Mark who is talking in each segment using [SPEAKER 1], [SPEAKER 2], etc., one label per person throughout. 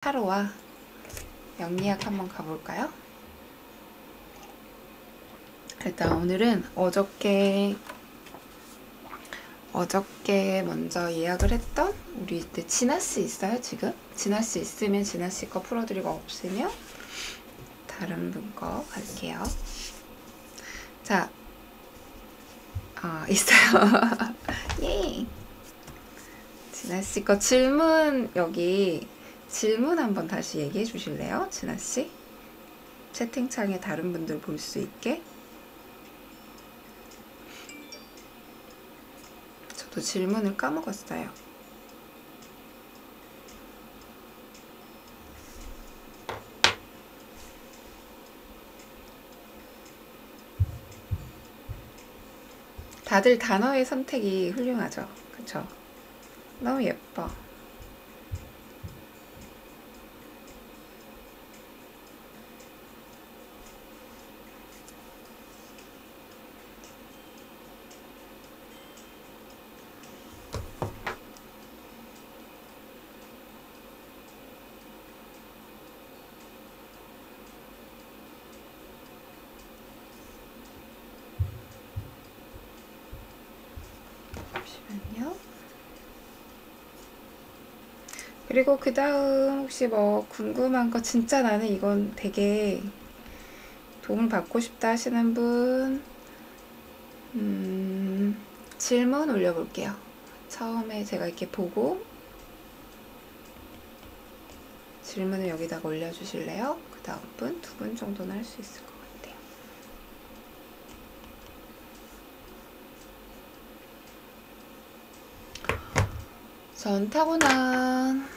[SPEAKER 1] 타로와 영리학 한번 가볼까요? 일단 오늘은 어저께 먼저 예약을 했던 우리 진아씨 있어요 지금? 진아씨 있으면 진아씨 거 풀어드리고 없으면 다른 분 거 갈게요. 자, 있어요. 예. 진아씨 거 질문 여기 질문 한번 다시 얘기해 주실래요? 진아씨? 채팅창에 다른 분들 볼 수 있게. 저도 질문을 까먹었어요. 다들 단어의 선택이 훌륭하죠? 그쵸? 너무 예뻐. 잠시만요. 그리고 그 다음 혹시 뭐 궁금한 거 진짜 나는 이건 되게 도움을 받고 싶다 하시는 분 질문 올려볼게요. 처음에 제가 이렇게 보고 질문을 여기다가 올려주실래요? 그 다음 분, 두 분 정도는 할 수 있을 것 같아요. 전 타고난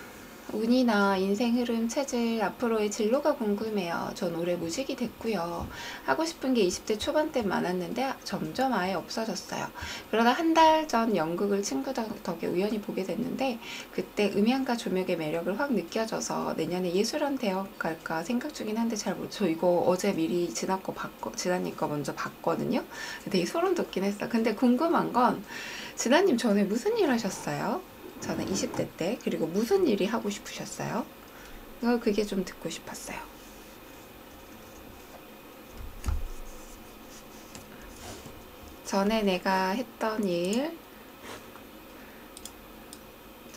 [SPEAKER 1] 운이나 인생 흐름, 체질, 앞으로의 진로가 궁금해요. 전 올해 무직이 됐고요. 하고 싶은 게 20대 초반 때 많았는데 점점 아예 없어졌어요. 그러다 한 달 전 연극을 친구 덕에 우연히 보게 됐는데 그때 음향과 조명의 매력을 확 느껴져서 내년에 예술원 대학 갈까 생각 중인 한데 잘 모르죠. 저 이거 어제 미리 진아님 거 먼저 봤거든요. 되게 소름 돋긴 했어. 근데 궁금한 건 진아님 전에 무슨 일 하셨어요? 저는 20대 때. 그리고 무슨 일이 하고 싶으셨어요? 그게 좀 듣고 싶었어요. 전에 내가 했던 일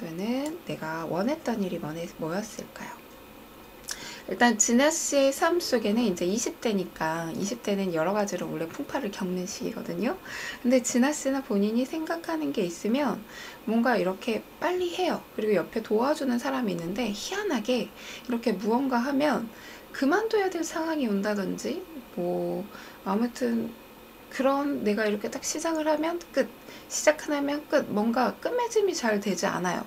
[SPEAKER 1] 또는 내가 원했던 일이 뭐였을까요? 일단 진아씨의 삶 속에는 이제 20대니까 20대는 여러 가지로 원래 풍파를 겪는 시기거든요. 근데 진아씨는 본인이 생각하는 게 있으면 뭔가 이렇게 빨리 해요. 그리고 옆에 도와주는 사람이 있는데 희한하게 이렇게 무언가 하면 그만둬야 될 상황이 온다든지 뭐 아무튼 그런 내가 이렇게 딱 시작을 하면 끝, 시작하면 끝, 뭔가 끝맺음이 잘 되지 않아요.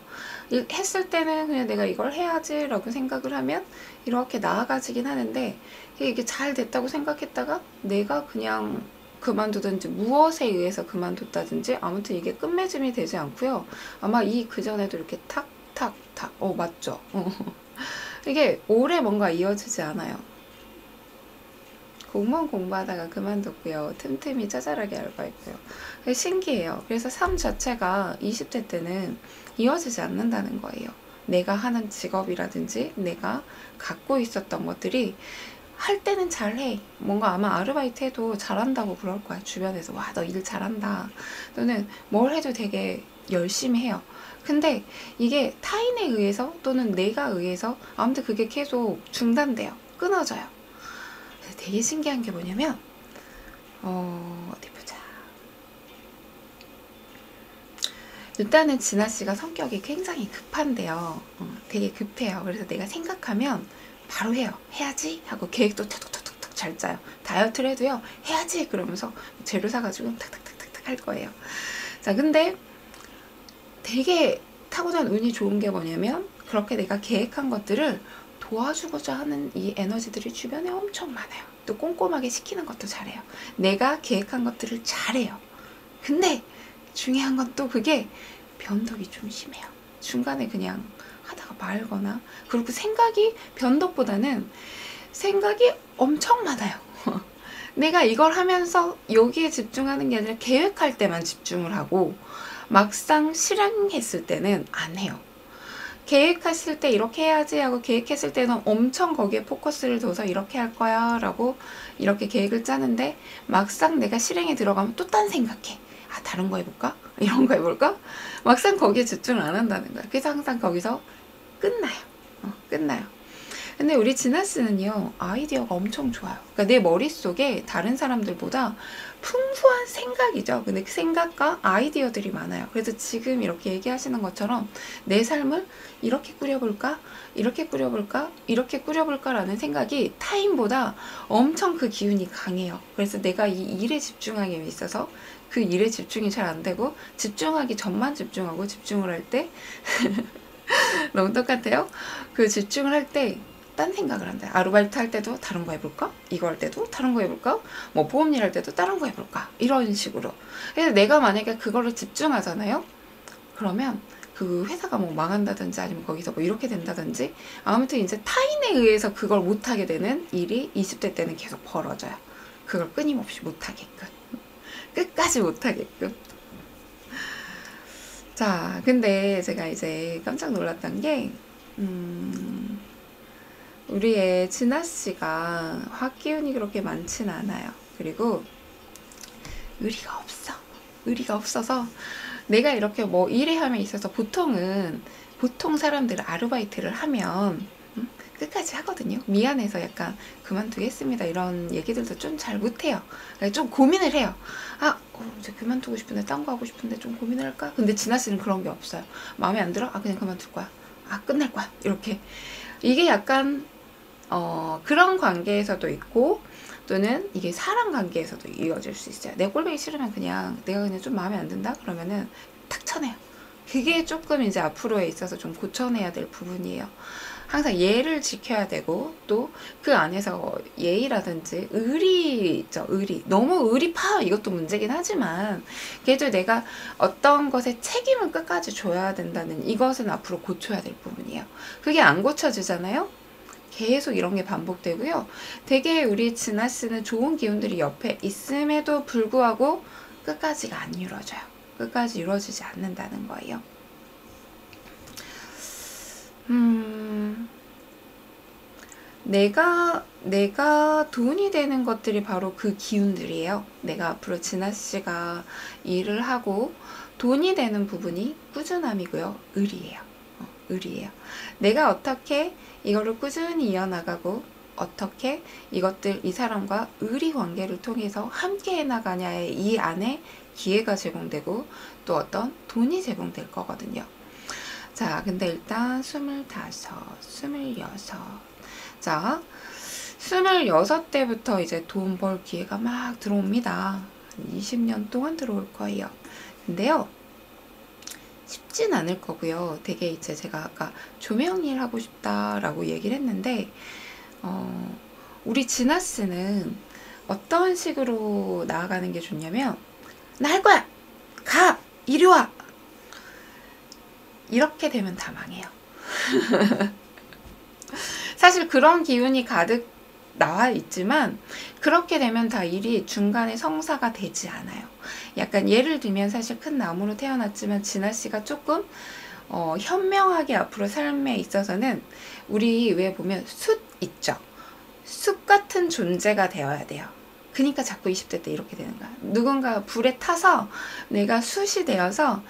[SPEAKER 1] 했을 때는 그냥 내가 이걸 해야지 라고 생각을 하면 이렇게 나아가지긴 하는데 이게 잘 됐다고 생각했다가 내가 그냥 그만두든지 무엇에 의해서 그만뒀다든지 아무튼 이게 끝맺음이 되지 않고요. 아마 그전에도 이렇게 탁탁탁 맞죠? 이게 오래 뭔가 이어지지 않아요. 공무원 공부하다가 그만뒀고요. 틈틈이 짜잘하게 알바했고요. 신기해요. 그래서 삶 자체가 20대 때는 이어지지 않는다는 거예요. 내가 하는 직업이라든지 내가 갖고 있었던 것들이 할 때는 잘해. 뭔가 아마 아르바이트 해도 잘한다고 그럴 거야. 주변에서 와, 너 일 잘한다. 너는 뭘 해도 되게 열심히 해요. 근데 이게 타인에 의해서 또는 내가 의해서 아무튼 그게 계속 중단돼요. 끊어져요. 되게 신기한 게 뭐냐면 어디 보자. 일단은 진아씨가 성격이 굉장히 급한데요. 되게 급해요. 그래서 내가 생각하면 바로 해요. 해야지 하고 계획도 탁탁탁탁 잘 짜요. 다이어트를 해도요. 해야지 그러면서 재료 사가지고 탁탁탁탁 할 거예요. 자, 근데 되게 타고난 운이 좋은 게 뭐냐면 그렇게 내가 계획한 것들을 도와주고자 하는 이 에너지들이 주변에 엄청 많아요. 또 꼼꼼하게 시키는 것도 잘해요. 내가 계획한 것들을 잘해요. 근데 중요한 건 또 그게 변덕이 좀 심해요. 중간에 그냥 하다가 말거나 그리고 변덕보다는 생각이 엄청 많아요. 내가 이걸 하면서 여기에 집중하는 게 아니라 계획할 때만 집중을 하고 막상 실행했을 때는 안 해요. 계획하실 때 이렇게 해야지 하고 계획했을 때는 엄청 거기에 포커스를 둬서 이렇게 할 거야 라고 이렇게 계획을 짜는데 막상 내가 실행에 들어가면 또 딴 생각해. 아, 다른 거 해볼까? 이런 거 해볼까? 막상 거기에 집중을 안 한다는 거야. 그래서 항상 거기서 끝나요. 끝나요. 근데 우리 진아 씨는요, 아이디어가 엄청 좋아요. 그러니까 내 머릿속에 다른 사람들보다 풍부한 생각이죠. 근데 그 생각과 아이디어들이 많아요. 그래서 지금 이렇게 얘기하시는 것처럼 내 삶을 이렇게 꾸려볼까? 이렇게 꾸려볼까? 이렇게 꾸려볼까라는 생각이 타인보다 엄청 그 기운이 강해요. 그래서 내가 이 일에 집중하기 있어서 그 일에 집중이 잘 안 되고 집중하기 전만 집중하고 집중을 할 때 너무 똑같아요. 그 집중을 할 때 딴 생각을 한다. 아르바이트 할 때도 다른 거 해볼까? 이거 할 때도 다른 거 해볼까? 뭐 보험일 할 때도 다른 거 해볼까? 이런 식으로. 그래서 내가 만약에 그거를 집중하잖아요. 그러면 그 회사가 뭐 망한다든지 아니면 거기서 뭐 이렇게 된다든지 아무튼 이제 타인에 의해서 그걸 못하게 되는 일이 20대 때는 계속 벌어져요. 그걸 끊임없이 못하게끔. 끝까지 못하게끔. 자, 근데 제가 이제 깜짝 놀랐던 게 우리의 진아 씨가 화기운이 그렇게 많진 않아요. 그리고 의리가 없어. 의리가 없어서 내가 이렇게 뭐 일에 함에 있어서 보통 사람들 아르바이트를 하면 끝까지 하거든요. 미안해서 약간 그만두겠습니다. 이런 얘기들도 좀 잘 못해요. 좀 고민을 해요. 아, 이제 그만두고 싶은데 딴 거 하고 싶은데 좀 고민을 할까? 근데 진아 씨는 그런 게 없어요. 마음에 안 들어? 아, 그냥 그만둘 거야. 아, 끝날 거야. 이렇게. 이게 약간 그런 관계에서도 있고 또는 이게 사람 관계에서도 이어질 수 있어요. 내 꼴보기 싫으면 내가 그냥 좀 마음에 안 든다? 그러면은 탁 쳐내요. 그게 조금 이제 앞으로에 있어서 좀 고쳐내야 될 부분이에요. 항상 예를 지켜야 되고 또 그 안에서 예의라든지 의리 있죠. 의리. 너무 의리파 이것도 문제긴 하지만 그래도 내가 어떤 것에 책임을 끝까지 져야 된다는 이것은 앞으로 고쳐야 될 부분이에요. 그게 안 고쳐지잖아요. 계속 이런 게 반복되고요. 되게 우리 진아 씨는 좋은 기운들이 옆에 있음에도 불구하고 끝까지가 안 이루어져요. 끝까지 이루어지지 않는다는 거예요. 내가 돈이 되는 것들이 바로 그 기운들이에요. 내가 앞으로 진아 씨가 일을 하고 돈이 되는 부분이 꾸준함이고요. 의리예요. 의리예요. 내가 어떻게 이거를 꾸준히 이어나가고 어떻게 이 사람과 의리 관계를 통해서 함께 해나가냐에 이 안에 기회가 제공되고 또 어떤 돈이 제공될 거거든요. 자, 근데 일단 25, 26. 자, 26대부터 이제 돈 벌 기회가 막 들어옵니다. 20년 동안 들어올 거예요. 근데요, 쉽진 않을 거고요. 되게 이제 제가 아까 조명일 하고 싶다라고 얘기를 했는데, 우리 진아 씨는 어떤 식으로 나아가는 게 좋냐면, 나 할 거야! 가! 이리 와! 이렇게 되면 다 망해요. 사실 그런 기운이 가득 나와 있지만 그렇게 되면 다 일이 중간에 성사가 되지 않아요. 약간 예를 들면 사실 큰 나무로 태어났지만 진아 씨가 조금 현명하게 앞으로 삶에 있어서는 우리 왜 보면 숯 있죠. 숯 같은 존재가 되어야 돼요. 그러니까 자꾸 20대 때 이렇게 되는 거야. 누군가 불에 타서 내가 숯이 되어서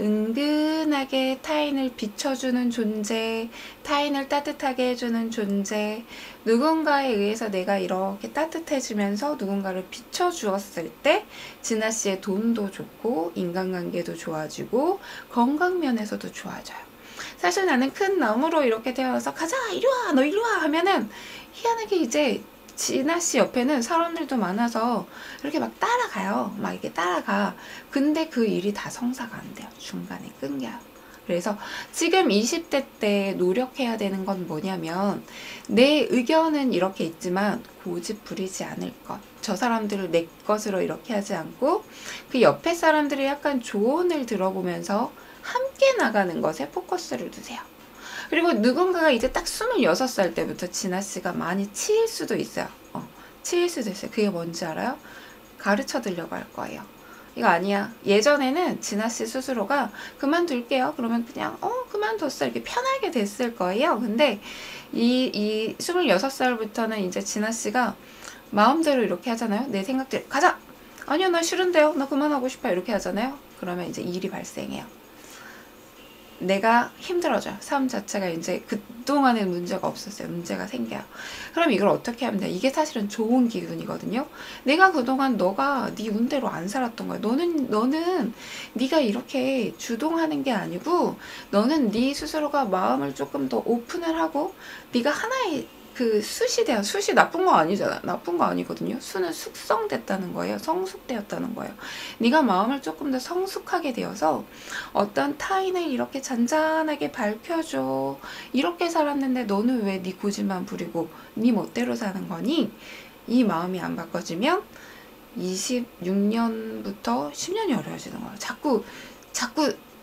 [SPEAKER 1] 은근하게 타인을 비춰주는 존재, 타인을 따뜻하게 해주는 존재, 누군가에 의해서 내가 이렇게 따뜻해지면서 누군가를 비춰주었을 때 진아 씨의 돈도 좋고 인간관계도 좋아지고 건강 면에서도 좋아져요. 사실 나는 큰 나무로 이렇게 태어나서 가자 이리 와 너 이리 와 하면은 희한하게 이제 진아 씨 옆에는 사람들도 많아서 이렇게 막 따라가요. 막 이렇게 따라가. 근데 그 일이 다 성사가 안 돼요. 중간에 끊겨요. 그래서 지금 20대 때 노력해야 되는 건 뭐냐면 내 의견은 이렇게 있지만 고집 부리지 않을 것. 저 사람들을 내 것으로 이렇게 하지 않고 그 옆에 사람들의 약간 조언을 들어보면서 함께 나가는 것에 포커스를 두세요. 그리고 누군가가 이제 딱 26살 때부터 진아 씨가 많이 치일 수도 있어요. 치일 수도 있어요. 그게 뭔지 알아요? 가르쳐 드려고 할 거예요. 이거 아니야. 예전에는 진아씨 스스로가 그만둘게요. 그러면 그냥 그만뒀어. 이렇게 편하게 됐을 거예요. 근데 이 26살부터는 이제 진아씨가 마음대로 이렇게 하잖아요. 내 생각대로 가자! 아니요, 나 싫은데요. 나 그만하고 싶어요. 이렇게 하잖아요. 그러면 이제 일이 발생해요. 내가 힘들어져요. 삶 자체가 이제 그동안엔 문제가 없었어요. 문제가 생겨요. 그럼 이걸 어떻게 하면 돼? 이게 사실은 좋은 기운이거든요. 내가 그동안 너가 네 운대로 안 살았던 거야. 너는 네가 이렇게 주동하는 게 아니고 너는 네 스스로가 마음을 조금 더 오픈을 하고 네가 하나의 그 숫이 나쁜 거 아니잖아. 나쁜 거 아니거든요. 수는 숙성됐다는 거예요. 성숙되었다는 거예요. 네가 마음을 조금 더 성숙하게 되어서 어떤 타인을 이렇게 잔잔하게 밝혀줘. 이렇게 살았는데 너는 왜 네 고집만 부리고 네 멋대로 사는 거니? 이 마음이 안 바꿔지면 26년부터 10년이 어려워지는 거야. 자꾸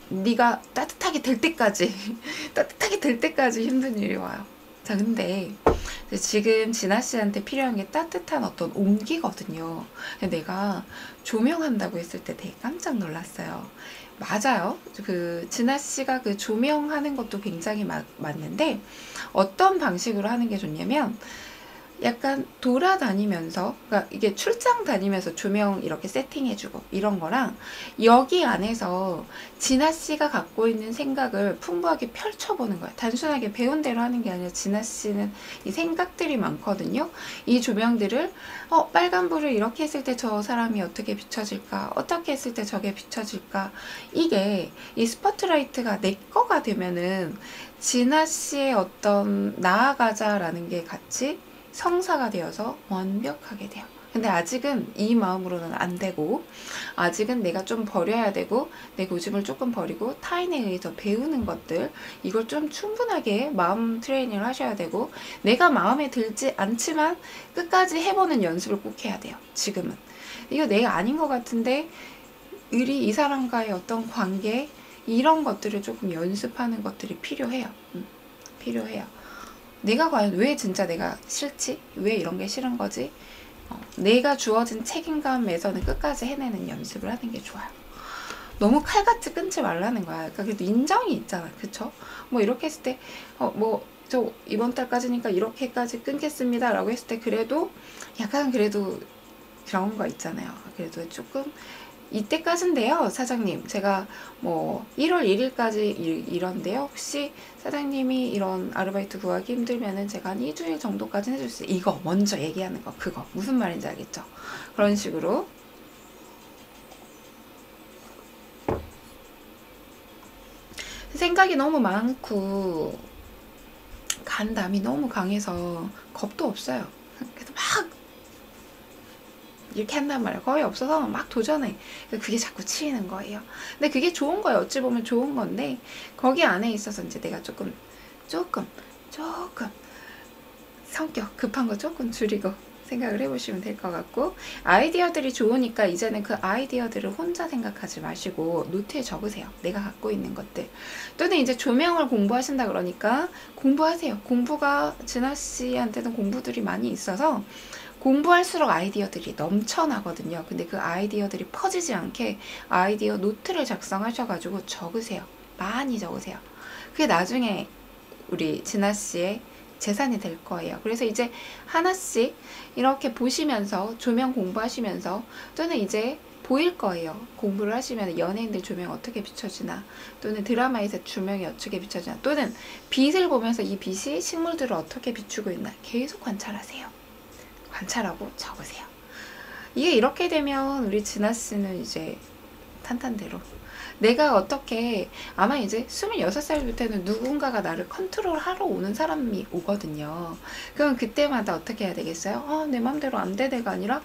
[SPEAKER 1] 네가 따뜻하게 될 때까지 따뜻하게 될 때까지 힘든 일이 와요. 자, 근데 지금 진아 씨한테 필요한 게 따뜻한 어떤 온기거든요. 내가 조명한다고 했을 때 되게 깜짝 놀랐어요. 맞아요. 그 진아 씨가 그 조명하는 것도 굉장히 맞는데 어떤 방식으로 하는 게 좋냐면 약간 돌아다니면서, 그러니까 이게 출장 다니면서 조명 이렇게 세팅해주고 이런 거랑 여기 안에서 진아 씨가 갖고 있는 생각을 풍부하게 펼쳐보는 거예요. 단순하게 배운 대로 하는 게 아니라 진아 씨는 이 생각들이 많거든요. 이 조명들을 빨간불을 이렇게 했을 때 저 사람이 어떻게 비춰질까, 어떻게 했을 때 저게 비춰질까, 이게 이 스포트라이트가 내 거가 되면은 진아 씨의 어떤 나아가자라는 게 같이 성사가 되어서 완벽하게 돼요. 근데 아직은 이 마음으로는 안 되고, 아직은 내가 좀 버려야 되고, 내 고집을 조금 버리고 타인에 의해서 배우는 것들, 이걸 좀 충분하게 마음 트레이닝을 하셔야 되고, 내가 마음에 들지 않지만 끝까지 해보는 연습을 꼭 해야 돼요. 지금은 이거 내가 아닌 것 같은데 이 사람과의 어떤 관계, 이런 것들을 조금 연습하는 것들이 필요해요. 필요해요. 내가 과연 왜 진짜 내가 싫지? 왜 이런 게 싫은 거지? 내가 주어진 책임감에서는 끝까지 해내는 연습을 하는 게 좋아요. 너무 칼같이 끊지 말라는 거야. 그러니까 그래도 인정이 있잖아. 그쵸? 뭐 이렇게 했을 때 저 이번 달까지니까 이렇게까지 끊겠습니다 라고 했을 때 그래도 약간 그래도 그런 거 있잖아요. 그래도 조금 이때까지인데요, 사장님. 제가 뭐 1월 1일까지 이런데요. 혹시 사장님이 이런 아르바이트 구하기 힘들면은 제가 한 2주일 정도까지는 해줄 수 있어요. 이거 먼저 얘기하는 거, 그거 무슨 말인지 알겠죠? 그런 식으로 생각이 너무 많고 간담이 너무 강해서 겁도 없어요. 그래서 막 이렇게 한단 말이야. 거의 없어서 막 도전해. 그게 자꾸 치이는 거예요. 근데 그게 좋은 거예요. 어찌 보면 좋은 건데 거기 안에 있어서 이제 내가 조금 성격 급한 거 조금 줄이고 생각을 해보시면 될 것 같고, 아이디어들이 좋으니까 이제는 그 아이디어들을 혼자 생각하지 마시고 노트에 적으세요. 내가 갖고 있는 것들. 또는 이제 조명을 공부하신다 그러니까 공부하세요. 공부가 진아 씨한테는 공부들이 많이 있어서 공부할수록 아이디어들이 넘쳐나거든요. 근데 그 아이디어들이 퍼지지 않게 아이디어 노트를 작성하셔가지고 적으세요. 많이 적으세요. 그게 나중에 우리 진아 씨의 재산이 될 거예요. 그래서 이제 하나씩 이렇게 보시면서 조명 공부하시면서, 또는 이제 보일 거예요. 공부를 하시면 연예인들 조명 어떻게 비춰지나, 또는 드라마에서 조명이 어떻게 비춰지나, 또는 빛을 보면서 이 빛이 식물들을 어떻게 비추고 있나 계속 관찰하세요. 관찰하고 적으세요. 이게 이렇게 되면 우리 진아 씨는 이제 탄탄대로 내가 어떻게, 아마 이제 26살부터는 누군가가 나를 컨트롤하러 오는 사람이 오거든요. 그럼 그때마다 어떻게 해야 되겠어요? 내 맘대로 안 되네가 아니라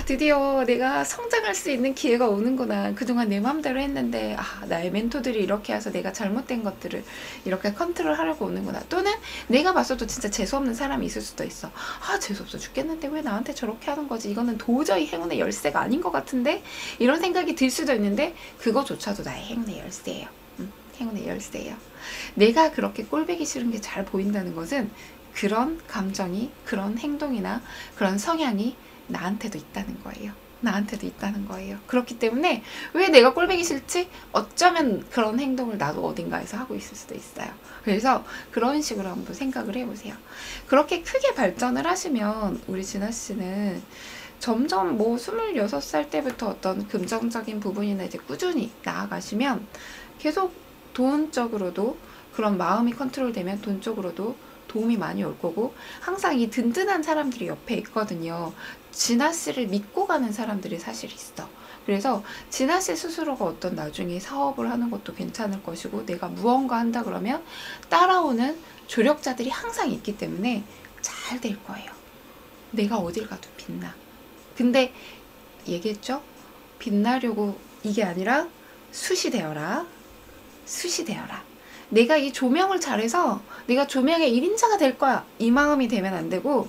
[SPEAKER 1] 드디어 내가 성장할 수 있는 기회가 오는구나. 그동안 내 맘대로 했는데 나의 멘토들이 이렇게 해서 내가 잘못된 것들을 이렇게 컨트롤하려고 오는구나. 또는 내가 봤어도 진짜 재수없는 사람이 있을 수도 있어. 재수없어 죽겠는데 왜 나한테 저렇게 하는 거지? 이거는 도저히 행운의 열쇠가 아닌 것 같은데? 이런 생각이 들 수도 있는데 그거조차도 나의 행운의 열쇠예요. 행운의 열쇠예요. 내가 그렇게 꼴보기 싫은 게 잘 보인다는 것은 그런 감정이, 그런 행동이나 그런 성향이 나한테도 있다는 거예요. 나한테도 있다는 거예요. 그렇기 때문에 왜 내가 꼴보기 싫지? 어쩌면 그런 행동을 나도 어딘가에서 하고 있을 수도 있어요. 그래서 그런 식으로 한번 생각을 해보세요. 그렇게 크게 발전을 하시면 우리 진아 씨는 점점 뭐 26살 때부터 어떤 금전적인 부분이나 이제 꾸준히 나아가시면 계속 돈적으로도 그런 마음이 컨트롤되면 돈적으로도 도움이 많이 올 거고 항상 이 든든한 사람들이 옆에 있거든요. 진아 씨를 믿고 가는 사람들이 사실 있어. 그래서 진아 씨 스스로가 어떤 나중에 사업을 하는 것도 괜찮을 것이고 내가 무언가 한다 그러면 따라오는 조력자들이 항상 있기 때문에 잘 될 거예요. 내가 어딜 가도 빛나. 근데 얘기했죠? 빛나려고 이게 아니라 숱이 되어라. 숱이 되어라. 내가 이 조명을 잘해서 내가 조명의 1인자가 될 거야. 이 마음이 되면 안 되고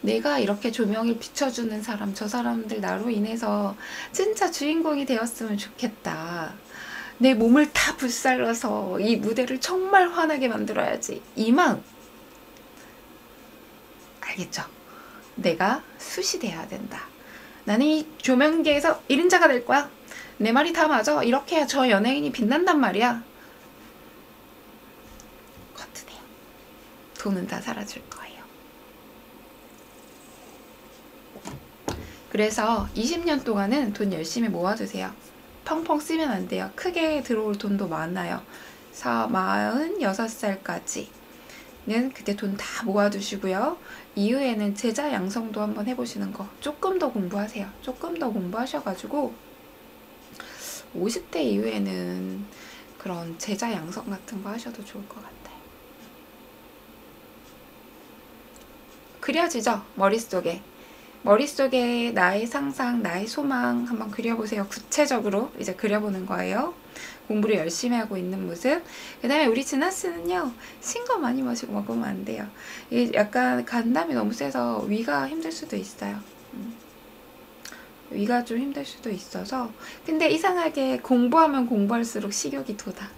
[SPEAKER 1] 내가 이렇게 조명을 비춰주는 사람, 저 사람들 나로 인해서 진짜 주인공이 되었으면 좋겠다. 내 몸을 다 불살라서 이 무대를 정말 환하게 만들어야지. 이 마음. 알겠죠? 내가 숱이 돼야 된다. 나는 이 조명계에서 1인자가 될 거야. 내 말이 다 맞아. 이렇게 해야 저 연예인이 빛난단 말이야. 거뜬해요. 돈은 다 사라질 거예요. 그래서 20년 동안은 돈 열심히 모아두세요. 펑펑 쓰면 안 돼요. 크게 들어올 돈도 많아요. 46살까지는 그때 돈 다 모아두시고요. 이후에는 제자 양성도 한번 해보시는 거. 조금 더 공부하세요. 조금 더 공부하셔가지고 50대 이후에는 그런 제자 양성 같은 거 하셔도 좋을 것 같아요. 그려지죠? 머릿속에 나의 상상, 나의 소망 한번 그려보세요. 구체적으로 이제 그려보는 거예요. 공부를 열심히 하고 있는 모습. 그 다음에 우리 진아 씨는요, 신 거 많이 마시고 먹으면 안 돼요. 이게 약간 간담이 너무 세서 위가 힘들 수도 있어요. 위가 좀 힘들 수도 있어서. 근데 이상하게 공부하면 공부할수록 식욕이 돋아.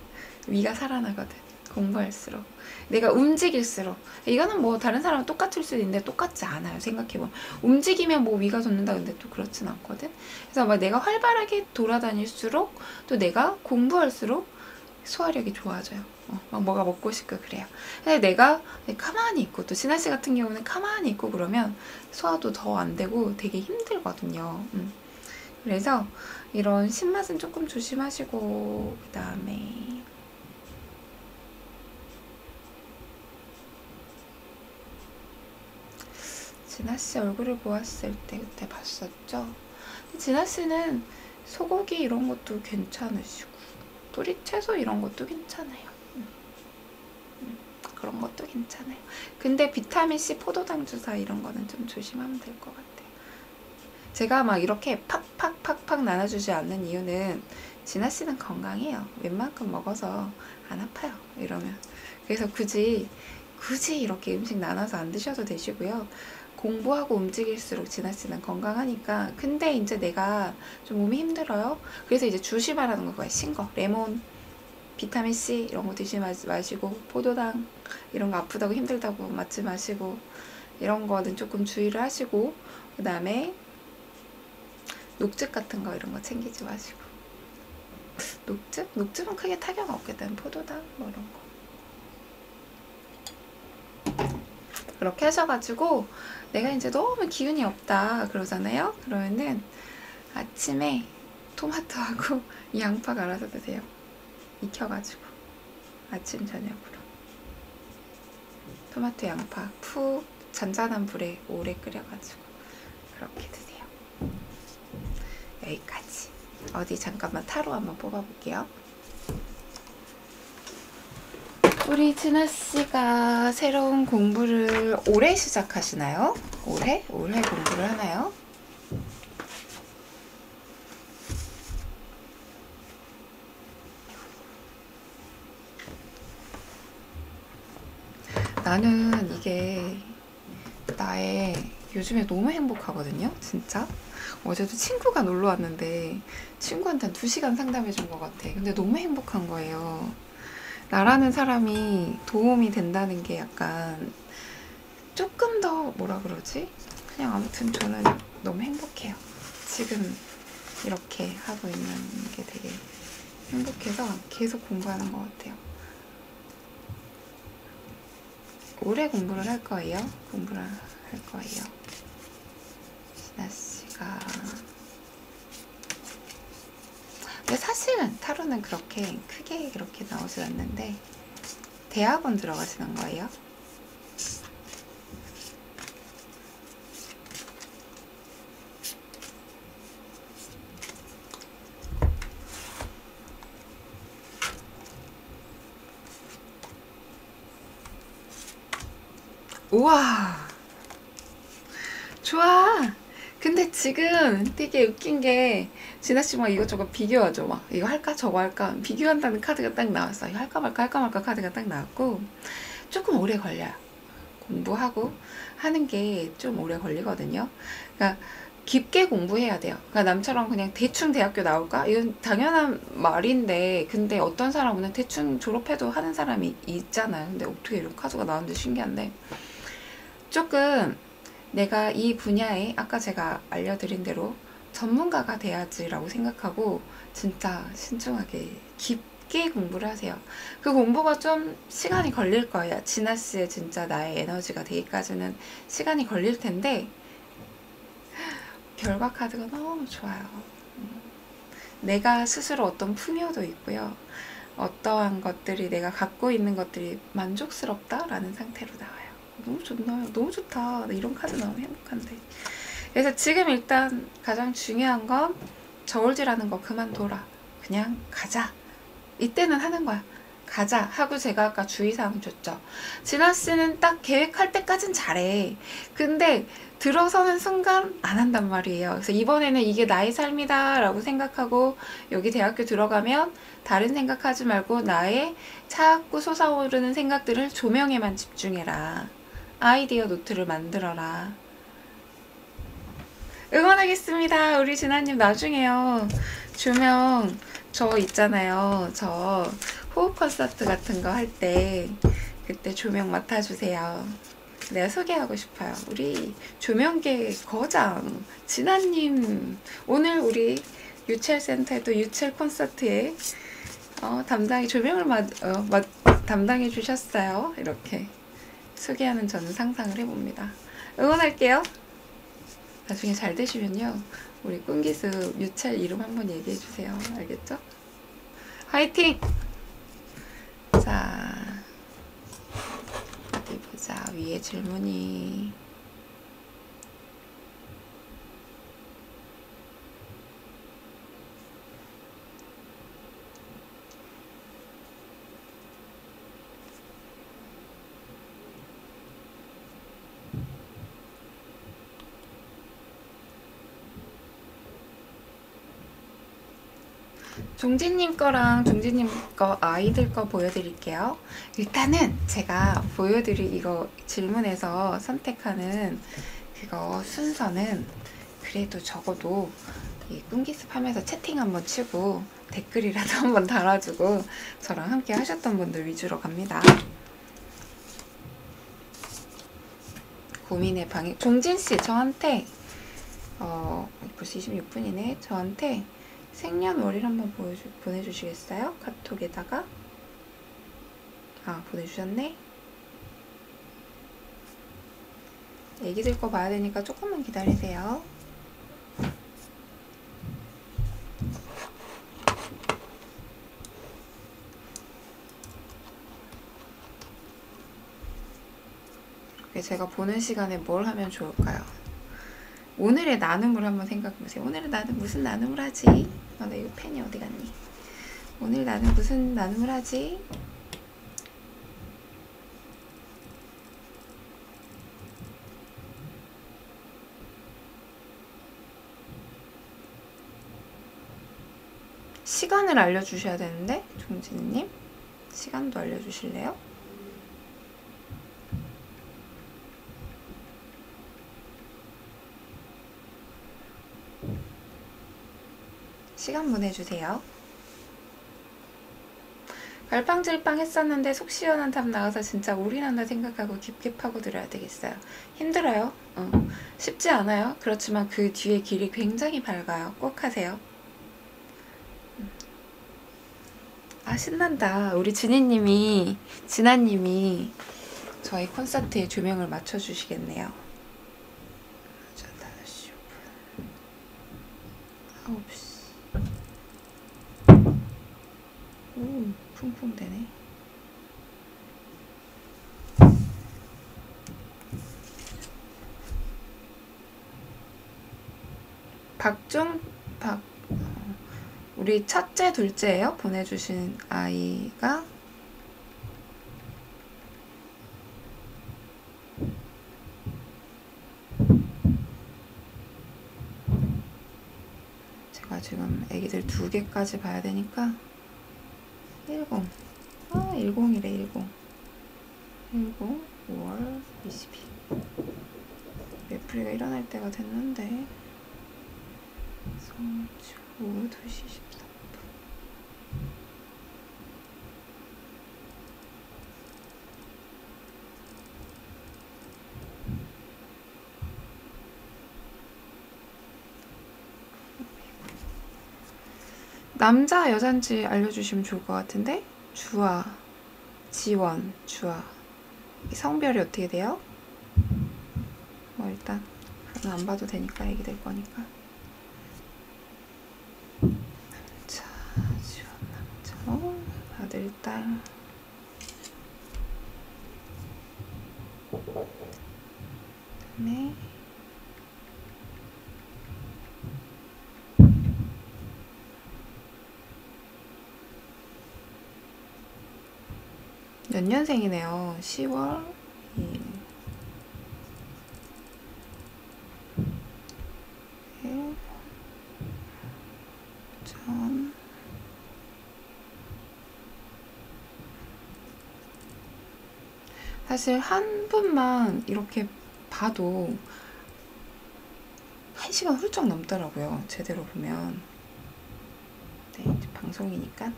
[SPEAKER 1] 위가 살아나거든. 공부할수록. 내가 움직일수록. 이거는 뭐 다른 사람은 똑같을 수도 있는데 똑같지 않아요. 생각해보면. 움직이면 뭐 위가 돋는다 근데 또 그렇진 않거든. 그래서 막 내가 활발하게 돌아다닐수록 또 내가 공부할수록 소화력이 좋아져요. 막 뭐가 먹고 싶고 그래요. 근데 내가 가만히 있고 또 진아 씨 같은 경우는 가만히 있고 그러면 소화도 더 안 되고 되게 힘들거든요. 그래서 이런 신맛은 조금 조심하시고 그 다음에 진아 씨 얼굴을 보았을 때 그때 봤었죠. 진아 씨는 소고기 이런 것도 괜찮으시고 뿌리채소 이런 것도 괜찮아요. 그런 것도 괜찮아요. 근데 비타민C 포도당 주사 이런 거는 좀 조심하면 될 것 같아요. 제가 막 이렇게 팍팍팍팍 나눠주지 않는 이유는 진아 씨는 건강해요. 웬만큼 먹어서 안 아파요. 이러면. 그래서 굳이 이렇게 음식 나눠서 안 드셔도 되시고요. 공부하고 움직일수록 진아 씨는 건강하니까. 근데 이제 내가 좀 몸이 힘들어요. 그래서 이제 조심하라는 거예요. 신거, 레몬, 비타민C 이런 거 드시지 마시고, 포도당 이런 거 아프다고 힘들다고 맞지 마시고, 이런 거는 조금 주의를 하시고, 그 다음에 녹즙 같은 거 이런 거 챙기지 마시고. 녹즙? 녹즙은 크게 타격 없겠다는 포도당 뭐 이런 거. 그렇게 하셔가지고 내가 이제 너무 기운이 없다 그러잖아요. 그러면은 아침에 토마토하고 양파 갈아서 드세요. 익혀가지고 아침 저녁으로 토마토 양파 푹 잔잔한 불에 오래 끓여가지고 그렇게 드세요. 여기까지. 어디 잠깐만 타로 한번 뽑아볼게요. 우리 진아 씨가 새로운 공부를 올해 시작하시나요? 올해 공부를 하나요? 나는 이게 나의 요즘에 너무 행복하거든요. 진짜. 어제도 친구가 놀러 왔는데 친구한테 한 2시간 상담해 준 것 같아. 근데 너무 행복한 거예요. 나라는 사람이 도움이 된다는 게 약간 조금 더 뭐라 그러지? 그냥 아무튼 저는 너무 행복해요. 지금 이렇게 하고 있는 게 되게 행복해서 계속 공부하는 것 같아요. 오래 공부를 할 거예요. 공부를 할 거예요. 진아씨가. 근데 사실은 타로는 그렇게 크게 그렇게 나오진 않는데 대학원 들어가시는 거예요? 우와, 좋아. 근데 지금 되게 웃긴 게 진아씨 막 이것저것 비교하죠. 막 이거 할까 저거 할까 비교한다는 카드가 딱 나왔어. 이거 할까 말까 카드가 딱 나왔고 조금 오래 걸려요. 공부하고 하는 게 좀 오래 걸리거든요. 그러니까 깊게 공부해야 돼요. 그러니까 남처럼 그냥 대충 대학교 나올까? 이건 당연한 말인데 근데 어떤 사람은 대충 졸업해도 하는 사람이 있잖아요. 근데 어떻게 이런 카드가 나오는지 신기한데 조금 내가 이 분야에 아까 제가 알려드린 대로 전문가가 돼야지라고 생각하고 진짜 신중하게 깊게 공부를 하세요. 그 공부가 좀 시간이 걸릴 거예요. 진아씨의 진짜 나의 에너지가 되기까지는 시간이 걸릴 텐데 결과 카드가 너무 좋아요. 내가 스스로 어떤 풍요도 있고요. 어떠한 것들이 내가 갖고 있는 것들이 만족스럽다라는 상태로 나와요. 너무 좋나요? 너무 좋다. 이런 카드 나오면 행복한데. 그래서 지금 일단 가장 중요한 건 저울질하는 거 그만둬라. 그냥 가자. 이때는 하는 거야. 가자 하고 제가 아까 주의사항 줬죠. 진아씨는 딱 계획할 때까진 잘해. 근데 들어서는 순간 안 한단 말이에요. 그래서 이번에는 이게 나의 삶이다 라고 생각하고 여기 대학교 들어가면 다른 생각하지 말고 나의 자꾸 솟아오르는 생각들을 조명에만 집중해라. 아이디어 노트를 만들어라. 응원하겠습니다. 우리 진아님 나중에요. 조명 저 있잖아요. 저 호흡 콘서트 같은 거 할 때 그때 조명 맡아주세요. 내가 소개하고 싶어요. 우리 조명계 거장 진아님 오늘 우리 유첼센터에도 유첼 콘서트에 담당이 조명을 담당해 주셨어요. 이렇게 소개하는 저는 상상을 해봅니다. 응원할게요. 나중에 잘 되시면요. 우리 꿈기수 유첼 이름 한번 얘기해 주세요. 알겠죠? 화이팅! 자, 어디 보자. 위에 질문이 종지님 거랑 종지님 거 아이들 거 보여드릴게요. 일단은 제가 보여드릴 이거 질문에서 선택하는 그거 순서는 그래도 적어도 이 꿈기습 하면서 채팅 한번 치고 댓글이라도 한번 달아주고 저랑 함께 하셨던 분들 위주로 갑니다. 고민의 방해. 종진씨 저한테 벌써 26분이네. 저한테 생년월일 한번 보내주시겠어요? 카톡에다가. 보내주셨네. 애기들 거 봐야 되니까 조금만 기다리세요. 제가 보는 시간에 뭘 하면 좋을까요? 오늘의 나눔을 한번 생각해보세요. 오늘은 나는 무슨 나눔을 하지? 나 이거 펜이 어디 갔니? 오늘 나는 무슨 나눔을 하지? 시간을 알려주셔야 되는데 종진님 시간도 알려주실래요? 시간 보내주세요. 갈팡질팡 했었는데 속 시원한 답 나와서 진짜 올인한다 생각하고 깊게 파고들어야 되겠어요. 힘들어요. 쉽지 않아요. 그렇지만 그 뒤에 길이 굉장히 밝아요. 꼭 하세요. 아, 신난다. 우리 진아님이 저희 콘서트에 조명을 맞춰주시겠네요. 자, 5시 5분. 9시. 오, 쿵쿵 되네. 우리 첫째, 둘째예요? 보내주신 아이가? 제가 지금 애기들 2개까지 봐야 되니까 10. 10이래. 10. 5월 20일. 애플이가 일어날 때가 됐는데 오후 2시 13분. 남자 여잔지 알려주시면 좋을 것 같은데. 주아, 지원, 주아. 성별이 어떻게 돼요? 뭐 일단 그건 안 봐도 되니까 애기들 거니까. 자, 지원 남자, 아들, 딸. 그다음에 연년생이네요. 10월 2일. 전 사실 한 분만 이렇게 봐도 1시간 훌쩍 넘더라고요. 제대로 보면. 네, 이제 방송이니까.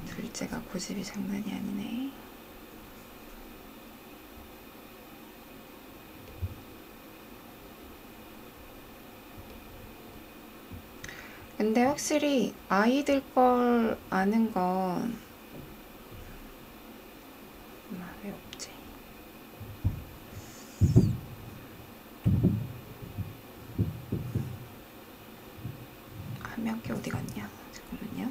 [SPEAKER 1] 둘째가 고집이 장난이 아니네. 근데 확실히 아이들 걸 아는 건 왜 없지? 한 명 게 어디 갔냐? 잠깐만요.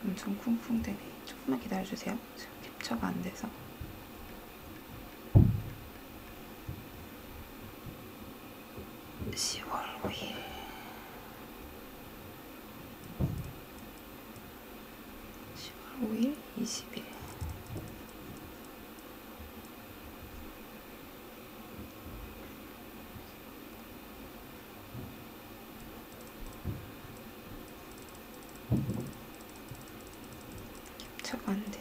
[SPEAKER 1] 엄청 쿵쿵 되네. 조금만 기다려주세요. 지금 캡처가 안 돼서. (10월 5일) 20일. 캡처가 안 돼.